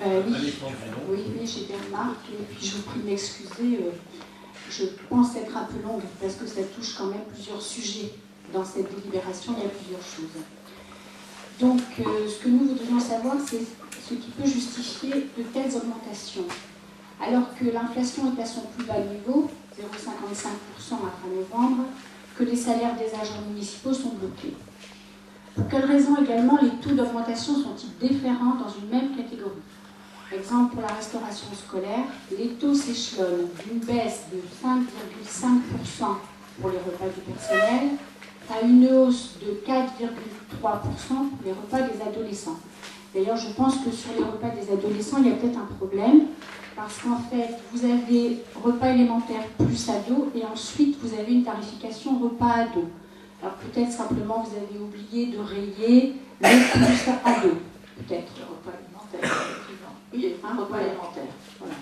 Oui, oui, j'ai bien remarqué, et puis je vous prie de m'excuser, je pense être un peu longue, parce que ça touche quand même plusieurs sujets. Dans cette délibération, il y a plusieurs choses. Donc, ce que nous voudrions savoir, c'est ce qui peut justifier de telles augmentations. Alors que l'inflation est à son plus bas niveau, 0,55% à fin novembre, que les salaires des agents municipaux sont bloqués. Pour quelles raisons également les taux d'augmentation sont-ils différents dans une même catégorie? Exemple, pour la restauration scolaire, les taux s'échelonnent d'une baisse de 5,5% pour les repas du personnel à une hausse de 4,3% pour les repas des adolescents. D'ailleurs, je pense que sur les repas des adolescents, il y a peut-être un problème, parce qu'en fait, vous avez repas élémentaire plus ado, et ensuite vous avez une tarification repas ado. Alors peut-être simplement vous avez oublié de rayer le plus ado. Peut-être le repas alimentaire. Oui, un repas alimentaire. Voilà.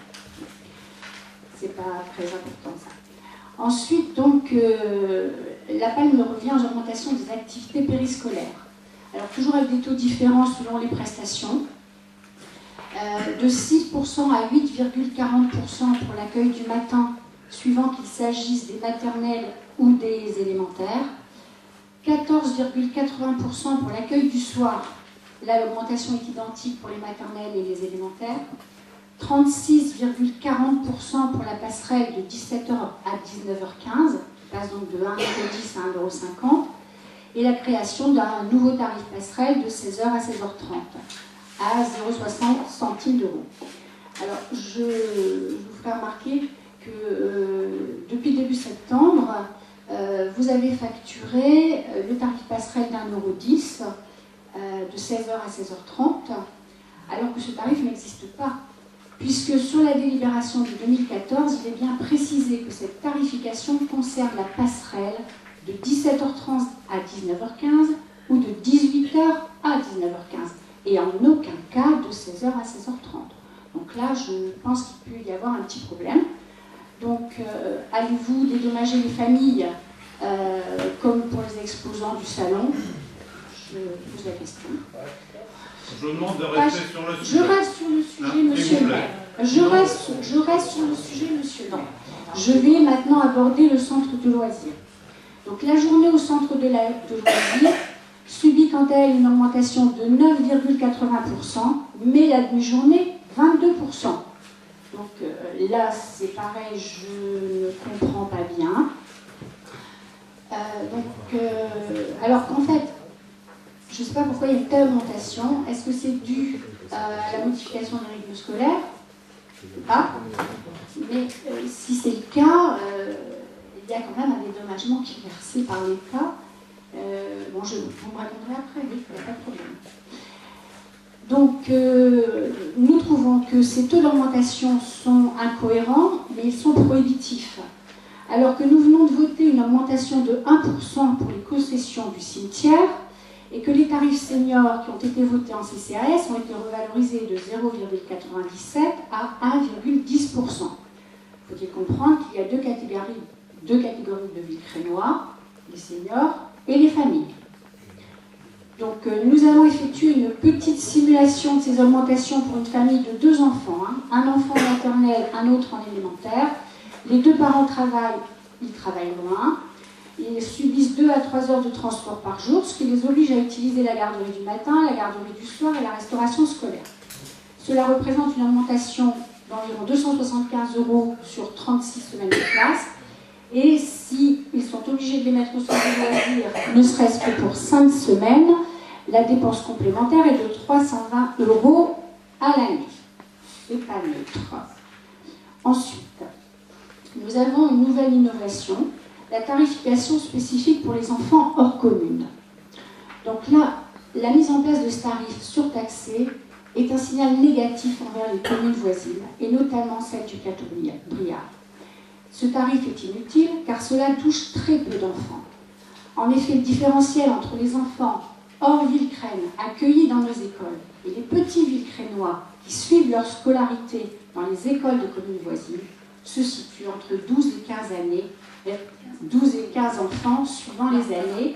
C'est pas très important ça. Ensuite, donc, la palme revient aux augmentations des activités périscolaires. Alors toujours avec des taux différents selon les prestations. De 6% à 8,40% pour l'accueil du matin, suivant qu'il s'agisse des maternelles ou des élémentaires. 14,80% pour l'accueil du soir. Là, l'augmentation est identique pour les maternelles et les élémentaires. 36,40% pour la passerelle de 17h à 19h15, qui passe donc de 1,10 € à 1,50 €, et la création d'un nouveau tarif passerelle de 16h à 16h30 à 0,60 centimes d'euros. Alors, je vous ferai remarquer que depuis début septembre, vous avez facturé le tarif passerelle d'1,10 € de 16h à 16h30, alors que ce tarif n'existe pas, puisque sur la délibération de 2014, il est bien précisé que cette tarification concerne la passerelle de 17h30 à 19h15 ou de 18h à 19h15, et en aucun cas de 16h à 16h30. Donc là, je pense qu'il peut y avoir un petit problème. Donc, allez-vous dédommager les familles comme pour les exposants du salon? Je pose la question. Je vous demande de rester sur le sujet. Je reste sur le sujet, monsieur le maire. Je reste sur le sujet, monsieur le maire. Je vais maintenant aborder le centre de loisirs. Donc, la journée au centre de loisirs subit quant à elle une augmentation de 9,80%, mais la demi-journée, 22%. Donc là, c'est pareil, je ne comprends pas bien. Alors qu'en fait, je ne sais pas pourquoi il y a une telle augmentation. Est-ce que c'est dû à la modification des rythmes scolaires? Pas. Mais si c'est le cas, il y a quand même un dédommagement qui est versé par l'État. Bon, vous me répondrez après, oui, il n'y a pas de problème. Donc, nous trouvons que ces taux d'augmentation sont incohérents, mais ils sont prohibitifs. Alors que nous venons de voter une augmentation de 1% pour les concessions du cimetière, et que les tarifs seniors qui ont été votés en CCAS ont été revalorisés de 0,97 à 1,10%. Faut-il comprendre qu'il y a deux catégories de Villecrénois, les seniors et les familles. Donc nous avons effectué une petite simulation de ces augmentations pour une famille de 2 enfants, un enfant en maternelle, un autre en élémentaire. Les 2 parents travaillent, ils travaillent loin, ils subissent 2 à 3 heures de transport par jour, ce qui les oblige à utiliser la garderie du matin, la garderie du soir et la restauration scolaire. Cela représente une augmentation d'environ 275 € sur 36 semaines de classe. Et s'ils sont obligés de les mettre au centre de loisirs, ne serait-ce que pour 5 semaines, la dépense complémentaire est de 320 € à l'année. C'est pas neutre. Ensuite, nous avons une nouvelle innovation, la tarification spécifique pour les enfants hors commune. Donc là, la mise en place de ce tarif surtaxé est un signal négatif envers les communes voisines, et notamment celle du Châteaubriard. Ce tarif est inutile car cela touche très peu d'enfants. En effet, le différentiel entre les enfants hors Villecrène accueillis dans nos écoles et les petits Villecrénois qui suivent leur scolarité dans les écoles de communes voisines se situe entre 12 et 15 années, 12 et 15 enfants suivant les années.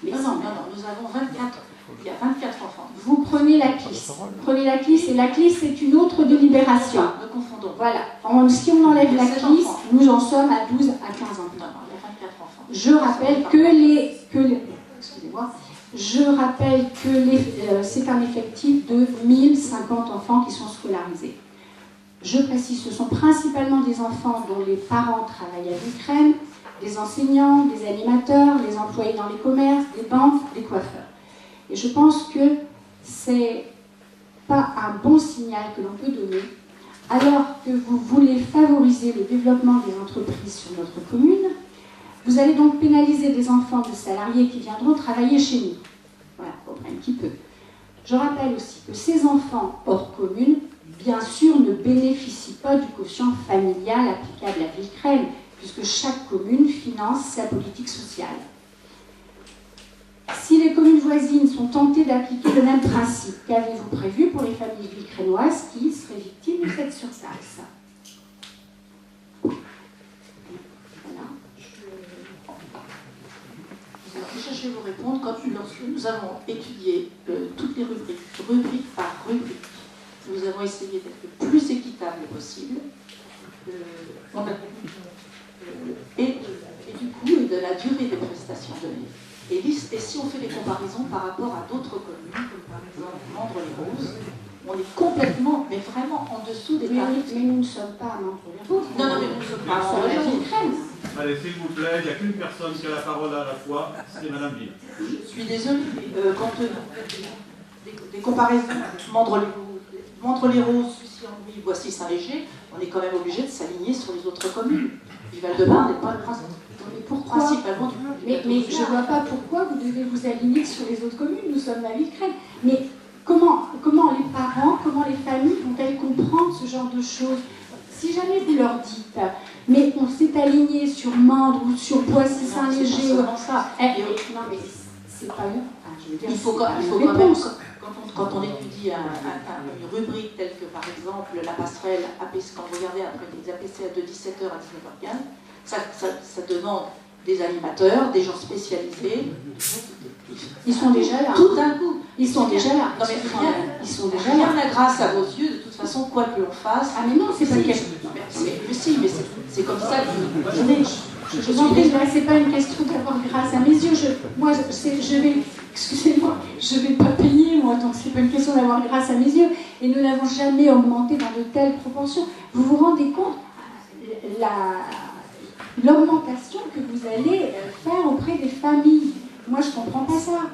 Mais non, nous avons 24 Il y a 24 enfants. Vous prenez la CLIS. Prenez la CLIS, et la CLIS, c'est une autre délibération. Ne confondons. Voilà. Si on enlève la CLIS, nous en sommes à 12 à 15 enfants. Non, il y a 24 enfants. Je rappelle que c'est un effectif de 1050 enfants qui sont scolarisés. Je précise, ce sont principalement des enfants dont les parents travaillent à l'Ukraine, des enseignants, des animateurs, des employés dans les commerces, des banques, des coiffeurs. Et je pense que c'est pas un bon signal que l'on peut donner, alors que vous voulez favoriser le développement des entreprises sur notre commune. Vous allez donc pénaliser des enfants de salariés qui viendront travailler chez nous. Voilà, un petit peu. Je rappelle aussi que ces enfants hors commune, bien sûr, ne bénéficient pas du quotient familial applicable à Villecresnes, puisque chaque commune finance sa politique sociale. Si les communes voisines sont tentées d'appliquer le même principe, qu'avez-vous prévu pour les familles villecresnoises qui seraient victimes de cette surtaxe? Voilà. Déjà, je vais vous répondre. Lorsque nous avons étudié toutes les rubrique par rubrique, nous avons essayé d'être le plus équitable possible. Et du coup, de la durée des prestations données. Et si on fait des comparaisons par rapport à d'autres communes, comme par exemple Mandres-les-Roses, on est complètement, mais vraiment en dessous des tarifs. Mais nous ne sommes pas à Mandres-les-Roses. Non, mais nous ne sommes pas à Mandres-les-Roses. Allez, s'il vous plaît, il n'y a qu'une personne qui a la parole à la fois, c'est Madame Ville. Je suis désolée, compte tenu des comparaisons, Mandres-les-Roses, Sucy-en-Brie, voici Saint-Léger, on est quand même obligé de s'aligner sur les autres communes. Du Val-de-Marne n'est pas le principalement du mais je ne vois pas pourquoi vous devez vous aligner sur les autres communes. Nous sommes à Villecresnes. Mais comment les parents, comment les familles vont-elles comprendre ce genre de choses? Si jamais vous leur dites, mais on s'est aligné sur Mandres ou sur Boissy-Saint-Léger, non, mais c'est pas eux. Je veux dire, il faut quand même, quand on étudie une rubrique telle que par exemple la passerelle APC, quand vous regardez après les APC de 17h à 19h15, ça demande des animateurs, des gens spécialisés. Ils sont déjà là. Tout d'un coup. Ils sont déjà là. Non mais ils sont déjà là. Rien n'a grâce à vos yeux, de toute façon, quoi que l'on fasse. Ah mais non, c'est pas une question. Mais c'est comme ça que je vous en prie, c'est pas une question d'avoir grâce à mes yeux. Excusez-moi, je vais pas payer moi, donc c'est pas une question d'avoir grâce à mes yeux. Et nous n'avons jamais augmenté dans de telles proportions. Vous vous rendez compte l'augmentation que vous allez faire auprès des familles? Moi, je comprends pas ça.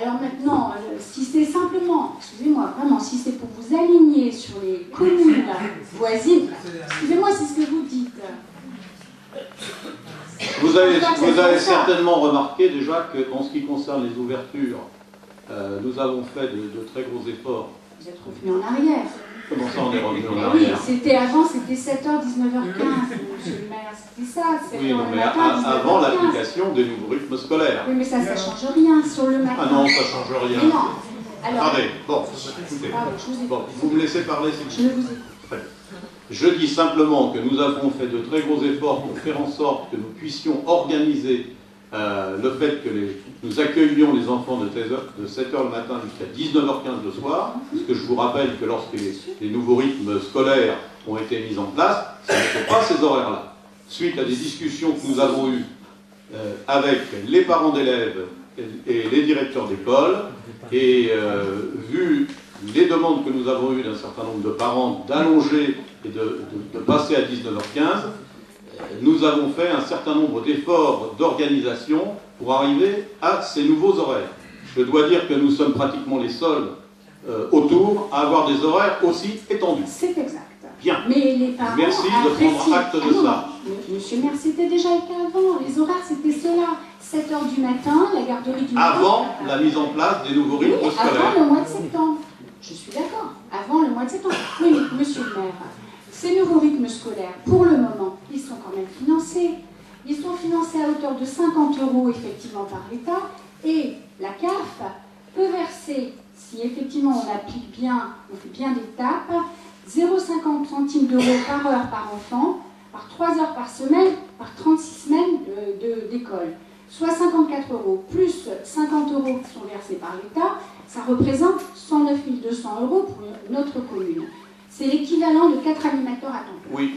Alors maintenant, si c'est simplement, excusez-moi, vraiment, si c'est pour vous aligner sur les communes voisines, excusez-moi, c'est ce que vous dites. Vous avez certainement remarqué déjà qu'en ce qui concerne les ouvertures, nous avons fait de très gros efforts. Vous êtes revenu en arrière. Comment ça, on est revenu en Oui, arrière? avant, c'était 7h, 19h15, monsieur le maire, c'était ça. Oui, non, mais avant l'application des nouveaux rythmes scolaires. Oui, mais ça ne change rien sur le matin. Ah non, ça ne change rien. Mais non. Alors, attendez, bon, écoutez. Bon, vous me laissez parler, s'il vous plaît. Je vous écoute. Très bien. Je dis simplement que nous avons fait de très gros efforts pour faire en sorte que nous puissions organiser le fait que nous accueillions les enfants de 7h le matin jusqu'à 19h15 le soir, parce que je vous rappelle que lorsque les nouveaux rythmes scolaires ont été mis en place, ce n'était pas ces horaires-là. Suite à des discussions que nous avons eues avec les parents d'élèves et les directeurs d'école, et vu les demandes que nous avons eues d'un certain nombre de parents d'allonger et de passer à 19h15, nous avons fait un certain nombre d'efforts d'organisation pour arriver à ces nouveaux horaires. Je dois dire que nous sommes pratiquement les seuls autour à avoir des horaires aussi étendus. C'est exact. Bien. Mais les parents merci de prendre acte de ça. Monsieur le maire, c'était déjà le cas avant. Les horaires, c'était cela. 7h du matin, la garderie du matin. Avant la mise en place des nouveaux rythmes scolaires. Avant le mois de septembre. Je suis d'accord. Avant le mois de septembre. Oui, mais monsieur le maire, ces nouveaux rythmes scolaires, pour le moment, ils sont quand même financés. Ils sont financés à hauteur de 50 € effectivement par l'État. Et la CAF peut verser, si effectivement on applique bien, on fait bien d'étapes, 0,50 centimes d'euros par heure par enfant, par 3 heures par semaine, par 36 semaines d'école. Soit 54 € plus 50 € qui sont versés par l'État, Ça représente 109 200 € pour notre commune. C'est l'équivalent de 4 animateurs à temps plein. Oui,